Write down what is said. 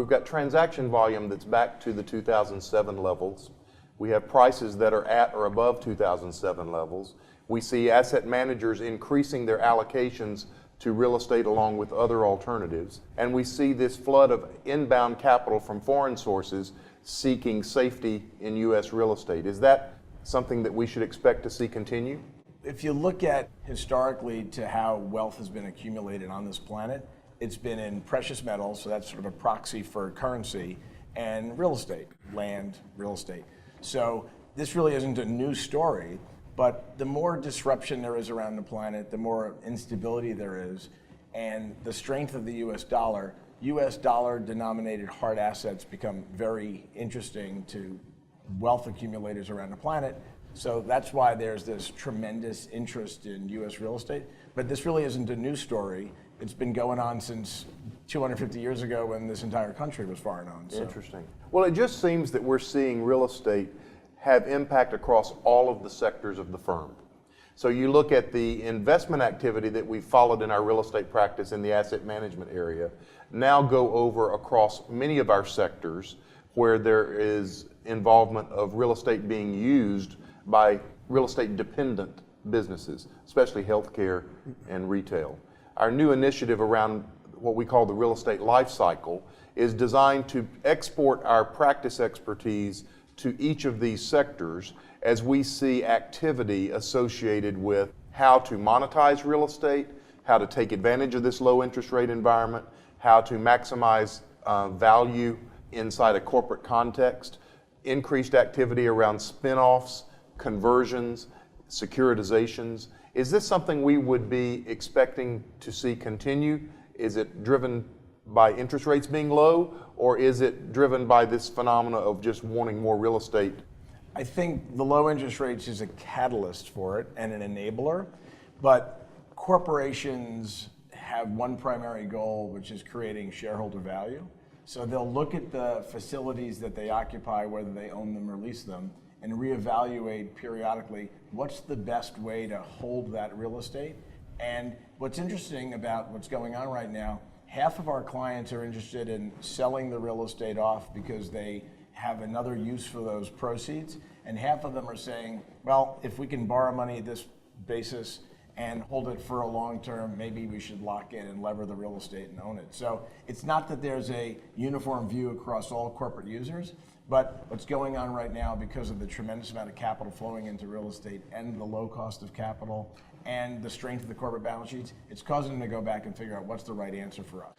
we've got transaction volume that's back to the 2007 levels. We have prices that are at or above 2007 levels. We see asset managers increasing their allocations to real estate along with other alternatives. And we see this flood of inbound capital from foreign sources seeking safety in U.S. real estate. Is that something that we should expect to see continue? If you look at historically to how wealth has been accumulated on this planet, it's been in precious metals, so that's sort of a proxy for currency, and real estate, land, real estate. So this really isn't a new story, but the more disruption there is around the planet, the more instability there is, and the strength of the US dollar denominated hard assets become very interesting to wealth accumulators around the planet. So that's why there's this tremendous interest in US real estate. But this really isn't a new story. It's been going on since 250 years ago when this entire country was foreign owned. So. Interesting. Well, it just seems that we're seeing real estate have impact across all of the sectors of the firm. So you look at the investment activity that we followed in our real estate practice in the asset management area, now go over across many of our sectors where there is involvement of real estate being used by real estate dependent businesses, especially healthcare and retail. Our new initiative around what we call the real estate life cycle is designed to export our practice expertise to each of these sectors as we see activity associated with how to monetize real estate, how to take advantage of this low interest rate environment, how to maximize value inside a corporate context, increased activity around spin-offs, conversions, securitizations. Is this something we would be expecting to see continue? Is it driven by interest rates being low, or is it driven by this phenomena of just wanting more real estate? I think the low interest rates is a catalyst for it and an enabler, but corporations have one primary goal, which is creating shareholder value. So they'll look at the facilities that they occupy, whether they own them or lease them, and reevaluate periodically what's the best way to hold that real estate. And what's interesting about what's going on right now, half of our clients are interested in selling the real estate off because they have another use for those proceeds, and half of them are saying, well, if we can borrow money at this basis and hold it for a long term, maybe we should lock in and lever the real estate and own it. So it's not that there's a uniform view across all corporate users, but what's going on right now, because of the tremendous amount of capital flowing into real estate and the low cost of capital and the strength of the corporate balance sheets, it's causing them to go back and figure out what's the right answer for us.